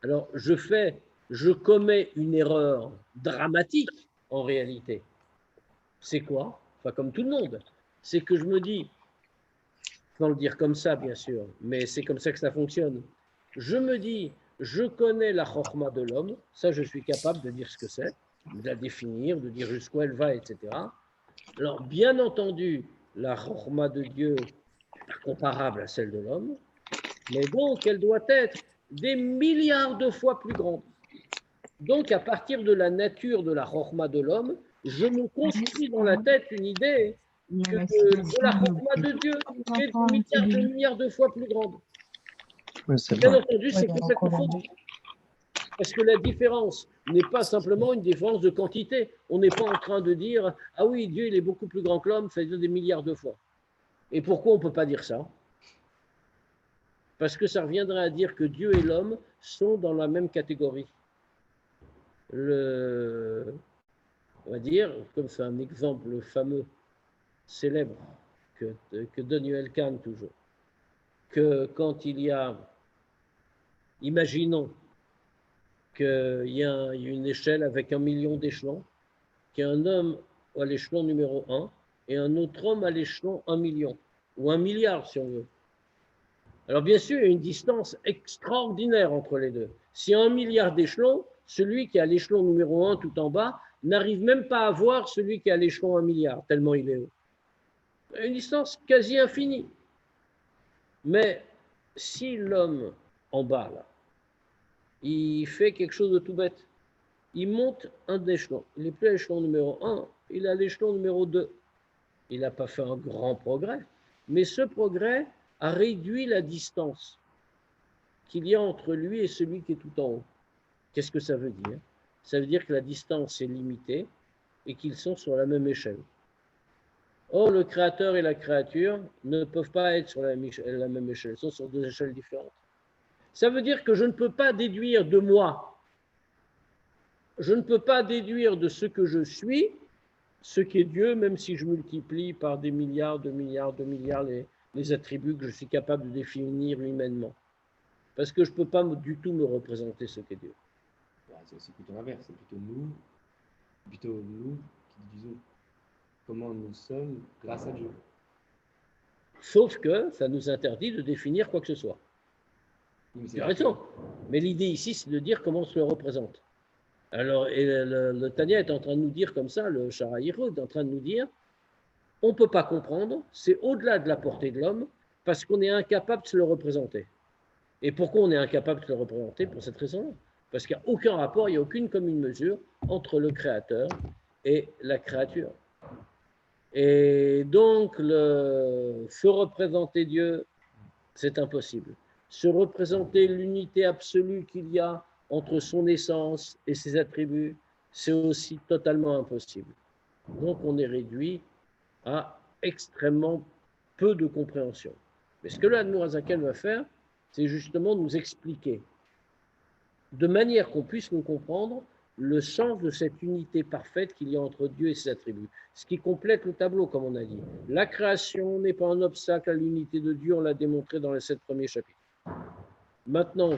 Alors, je commets une erreur dramatique en réalité. C'est quoi? Enfin, comme tout le monde. C'est que je me dis, sans le dire comme ça, bien sûr, mais c'est comme ça que ça fonctionne. Je me dis, je connais la chorma de l'homme, ça je suis capable de dire ce que c'est, de la définir, de dire jusqu'où elle va, etc. Alors, bien entendu, la chorma de Dieu est comparable à celle de l'homme, mais donc elle doit être des milliards de fois plus grande. Donc, à partir de la nature de la chorma de l'homme, je me construis dans la tête une idée de la chorma de Dieu, qui est des milliards de fois plus grande. Bien entendu, c'est complètement faux. Parce que la différence n'est pas simplement une différence de quantité. On n'est pas en train de dire « Ah oui, Dieu, il est beaucoup plus grand que l'homme, ça veut dire des milliards de fois. » Et pourquoi on ne peut pas dire ça? Parce que ça reviendrait à dire que Dieu et l'homme sont dans la même catégorie. On va dire, comme c'est un exemple fameux, célèbre, que donne Yoel Kahn toujours, que quand il y a, imaginons qu'il y a une échelle avec 1 million d'échelons, qu'il y a un homme à l'échelon numéro 1 et un autre homme à l'échelon 1 million, ou 1 milliard si on veut. Alors bien sûr, il y a une distance extraordinaire entre les deux. Si 1 milliard d'échelons, celui qui est à l'échelon numéro 1 tout en bas n'arrive même pas à voir celui qui est à l'échelon 1 milliard, tellement il est haut. Une distance quasi infinie. Mais si l'homme en bas, là, il fait quelque chose de tout bête, il monte un échelon, il n'est plus à l'échelon numéro 1, il est à l'échelon numéro 2. Il n'a pas fait un grand progrès, mais ce progrès a réduit la distance qu'il y a entre lui et celui qui est tout en haut. Qu'est-ce que ça veut dire? Ça veut dire que la distance est limitée et qu'ils sont sur la même échelle. Or, le créateur et la créature ne peuvent pas être sur la même échelle, ils sont sur deux échelles différentes. Ça veut dire que je ne peux pas déduire de moi, je ne peux pas déduire de ce que je suis, ce qu'est Dieu, même si je multiplie par des milliards, de milliards, de milliards les attributs que je suis capable de définir humainement. Parce que je ne peux pas du tout me représenter ce qu'est Dieu. C'est plutôt l'inverse, c'est plutôt nous qui disons comment nous sommes grâce à Dieu. Sauf que ça nous interdit de définir quoi que ce soit. Tu as raison. Mais l'idée ici, c'est de dire comment on se le représente. Alors, et le Tanya est en train de nous dire comme ça, le Sharaïro est en train de nous dire, on ne peut pas comprendre, c'est au-delà de la portée de l'homme, parce qu'on est incapable de se le représenter. Et pourquoi on est incapable de se le représenter? Pour cette raison-là. Parce qu'il n'y a aucun rapport, il n'y a aucune commune mesure entre le Créateur et la créature. Et donc, se représenter Dieu, c'est impossible. Se représenter l'unité absolue qu'il y a entre son essence et ses attributs, c'est aussi totalement impossible. Donc, on est réduit à extrêmement peu de compréhension. Mais ce que le Admour Azaken va faire, c'est justement nous expliquer, de manière qu'on puisse nous comprendre, le sens de cette unité parfaite qu'il y a entre Dieu et ses attributs. Ce qui complète le tableau, comme on a dit. La création n'est pas un obstacle à l'unité de Dieu, on l'a démontré dans les 7 premiers chapitres. Maintenant, on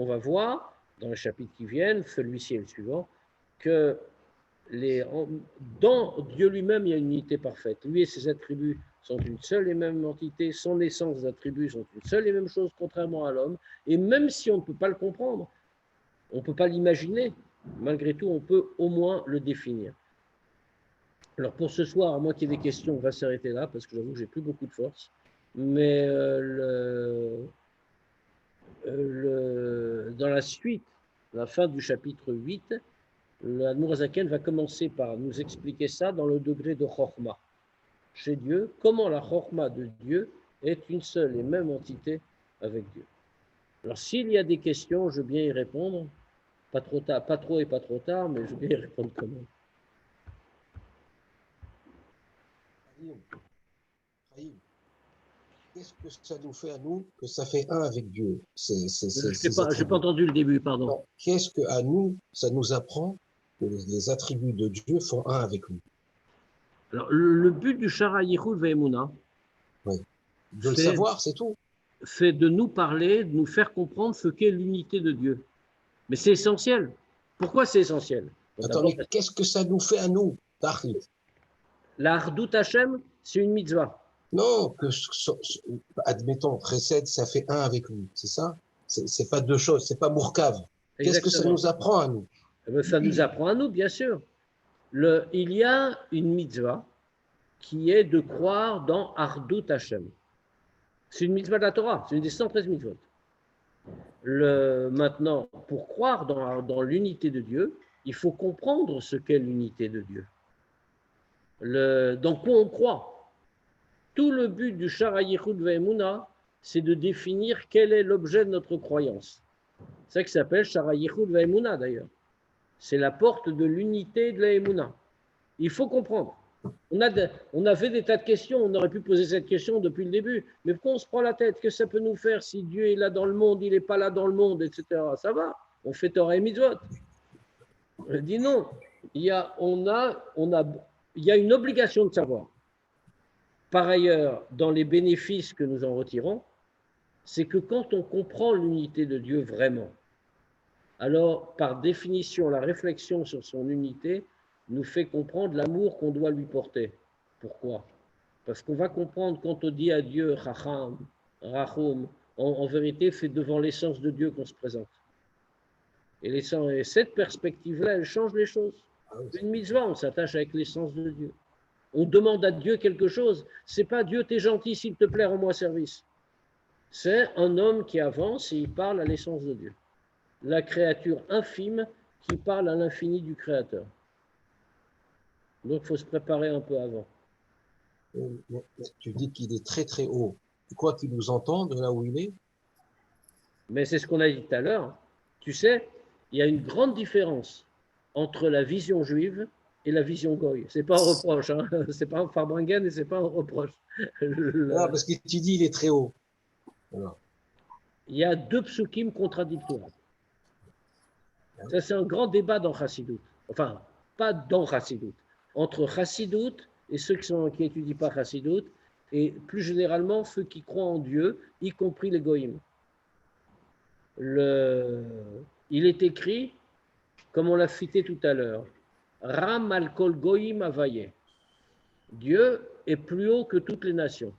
va voir, dans les chapitres qui viennent, celui-ci et le suivant, que dans Dieu lui-même, il y a une unité parfaite. Lui et ses attributs sont une seule et même entité, son essence, ses attributs sont une seule et même chose, contrairement à l'homme. Et même si on ne peut pas le comprendre, on ne peut pas l'imaginer, malgré tout, on peut au moins le définir. Alors pour ce soir, à moins qu'il y ait des questions, on va s'arrêter là, parce que j'avoue que j'ai plus beaucoup de force. Mais dans la suite, la fin du chapitre 8, l'Admour Azaken va commencer par nous expliquer ça dans le degré de Chorma. Chez Dieu, comment la Chorma de Dieu est une seule et même entité avec Dieu. Alors s'il y a des questions, je veux bien y répondre. Pas trop tard, pas trop et pas trop tard, mais je vais y répondre quand même. Qu'est-ce que ça nous fait à nous que ça fait un avec Dieu? Je n'ai pas entendu le début, pardon. Qu'est-ce que à nous, ça nous apprend que les attributs de Dieu font un avec lui? Alors, le but du Shara Yichud Ve'emuna, oui, de le savoir, c'est tout. C'est de nous parler, de nous faire comprendre ce qu'est l'unité de Dieu. Mais c'est essentiel. Pourquoi c'est essentiel? Attends, mais qu'est-ce que ça nous fait à nous, Tachlit? La Hardout Hashem, c'est une mitzvah. Non, admettons, précède, ça fait un avec lui, c'est ça? C'est pas deux choses, c'est pas Mourkav. Qu'est-ce que ça nous apprend à nous? Ça nous apprend à nous, bien sûr. Il y a une mitzvah qui est de croire dans Hardout Hashem. C'est une mitzvah de la Torah, c'est une des 113 mitzvot. Maintenant, pour croire dans l'unité de Dieu, il faut comprendre ce qu'est l'unité de Dieu. Dans quoi on croit. Tout le but du Shara Yichud Ve'emuna, c'est de définir quel est l'objet de notre croyance. C'est ça qui s'appelle Shara Yichud Ve'emuna d'ailleurs. C'est la porte de l'unité de la Emuna. Il faut comprendre. On a fait des tas de questions, on aurait pu poser cette question depuis le début, mais pourquoi on se prend la tête? Que ça peut nous faire si Dieu est là dans le monde, il n'est pas là dans le monde, etc. Ça va, on fait Torah et Mitzvot. Je dis non, il y a une obligation de savoir. Par ailleurs, dans les bénéfices que nous en retirons, c'est que quand on comprend l'unité de Dieu vraiment, alors par définition, la réflexion sur son unité nous fait comprendre l'amour qu'on doit lui porter. Pourquoi? Parce qu'on va comprendre quand on dit à Dieu, Chacham, Rachum, en vérité, c'est devant l'essence de Dieu qu'on se présente. Et cette perspective-là, elle change les choses. Une mitzvah, on s'attache avec l'essence de Dieu. On demande à Dieu quelque chose. C'est pas Dieu, t'es gentil, s'il te plaît, rends-moi service. C'est un homme qui avance et il parle à l'essence de Dieu. La créature infime qui parle à l'infini du Créateur. Donc, il faut se préparer un peu avant. Tu dis qu'il est très très haut. Tu crois qu'il nous entend de là où il est? Mais c'est ce qu'on a dit tout à l'heure. Tu sais, il y a une grande différence entre la vision juive et la vision goy. C'est pas un reproche, hein. C'est pas un farbringen et c'est pas un reproche. Ah, parce que tu dis il est très haut. Alors. il y a deux psukim contradictoires. Ça, c'est un grand débat dans Chassidut. Enfin, pas dans Chassidut. Entre Chassidut et ceux qui n'étudient pas Chassidut, et plus généralement ceux qui croient en Dieu, y compris les goïms. Il est écrit, comme on l'a cité tout à l'heure, Ram al kol goïm avaye. Dieu est plus haut que toutes les nations.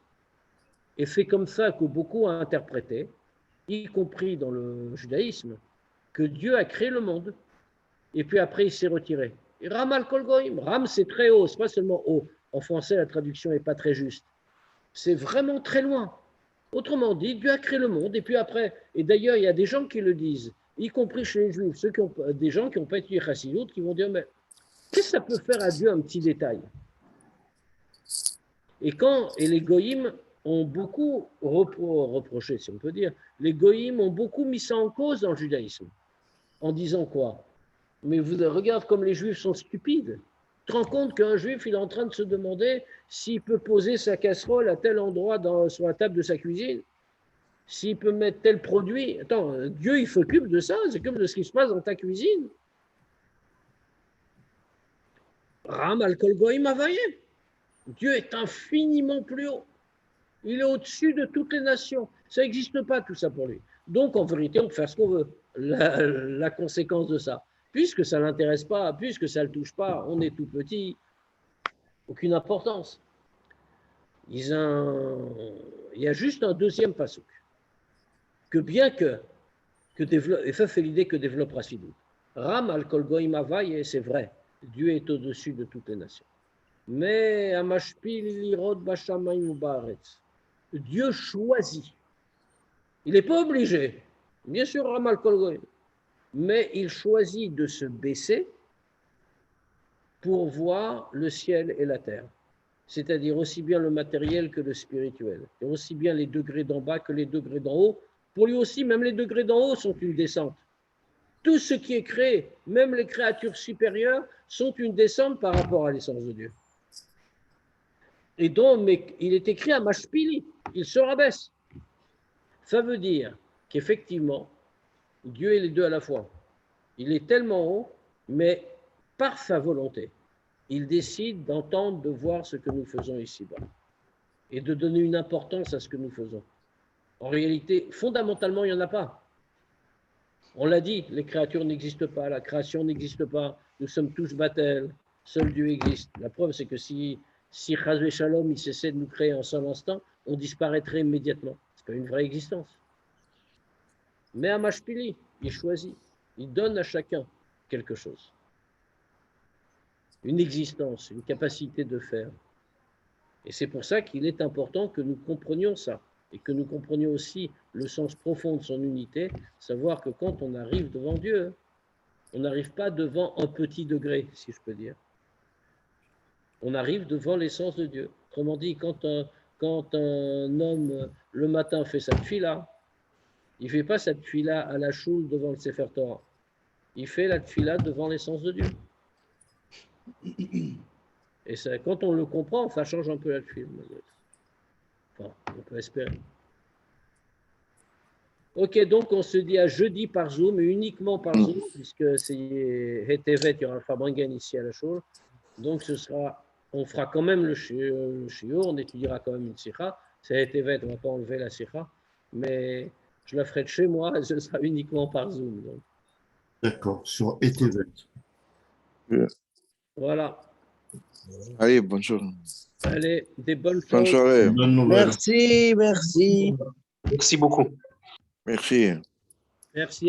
Et c'est comme ça que beaucoup ont interprété, y compris dans le judaïsme, que Dieu a créé le monde. Et puis après, il s'est retiré. Et Ram al kol goïm, Ram c'est très haut, c'est pas seulement haut. En français, la traduction n'est pas très juste. C'est vraiment très loin. Autrement dit, Dieu a créé le monde, et puis après, et d'ailleurs, il y a des gens qui le disent, y compris chez les Juifs, des gens qui n'ont pas étudié Chassidut, qui vont dire, mais qu'est-ce que ça peut faire à Dieu un petit détail? Et les Goïms ont beaucoup reproché, si on peut dire, les Goïms ont beaucoup mis ça en cause dans le judaïsme, en disant quoi? Mais regarde comme les Juifs sont stupides. Tu te rends compte qu'un Juif, il est en train de se demander s'il peut poser sa casserole à tel endroit sur la table de sa cuisine, s'il peut mettre tel produit. Attends, Dieu, il s'occupe de ça, il s'occupe de ce qui se passe dans ta cuisine. Ram al kol goïm avaye. Dieu est infiniment plus haut. Il est au-dessus de toutes les nations. Ça n'existe pas tout ça pour lui. Donc, en vérité, on peut faire ce qu'on veut. La conséquence de ça. Puisque ça ne l'intéresse pas, puisque ça ne le touche pas, on est tout petit, aucune importance. Il y a juste un deuxième passouk. Que bien que développe, et ça c'est l'idée que développe Chassidut. Ram al kol goïm avaye, c'est vrai. Dieu est au-dessus de toutes les nations. Mais Amashpil lirod bashamayim u'baaretz. Dieu choisit. Il n'est pas obligé. Bien sûr, Ram al kol goïm. Mais il choisit de se baisser pour voir le ciel et la terre. C'est-à-dire aussi bien le matériel que le spirituel. Et aussi bien les degrés d'en bas que les degrés d'en haut. Pour lui aussi, même les degrés d'en haut sont une descente. Tout ce qui est créé, même les créatures supérieures, sont une descente par rapport à l'essence de Dieu. Et donc, mais il est écrit à Mashpili, il se rabaisse. Ça veut dire qu'effectivement, Dieu est les deux à la fois. Il est tellement haut, mais par sa volonté, il décide d'entendre, de voir ce que nous faisons ici-bas et de donner une importance à ce que nous faisons. En réalité, fondamentalement, il n'y en a pas. On l'a dit, les créatures n'existent pas, la création n'existe pas, nous sommes tous battels, seul Dieu existe. La preuve, c'est que si Chazvé Shalom, il cessait de nous créer en seul instant, on disparaîtrait immédiatement. Ce n'est pas une vraie existence. Mais à Mashpili, il choisit, il donne à chacun quelque chose. Une existence, une capacité de faire. Et c'est pour ça qu'il est important que nous comprenions ça et que nous comprenions aussi le sens profond de son unité, savoir que quand on arrive devant Dieu, on n'arrive pas devant un petit degré, si je peux dire. On arrive devant l'essence de Dieu. Autrement dit, quand un homme le matin fait sa tfila, il ne fait pas sa tfila à la choule devant le Sefer Torah. Il fait la tfila devant l'essence de Dieu. Et ça, quand on le comprend, ça change un peu la tfila. Enfin, on peut espérer. Ok, donc on se dit à jeudi par Zoom, et uniquement par Zoom, puisque c'est Hetevet, il y aura un Fabringen ici à la Choule. Donc on fera quand même le shiur, on étudiera quand même une sikha. C'est Hetevet, on ne va pas enlever la sikha, mais je la ferai de chez moi, et ce sera uniquement par Zoom. Donc. D'accord, sur Hetevet. Voilà. Allez, bonne journée. Allez, des bonnes Bonne choses. soirée. Bonne nouvelle. Merci, merci. Merci beaucoup. Merci. Merci.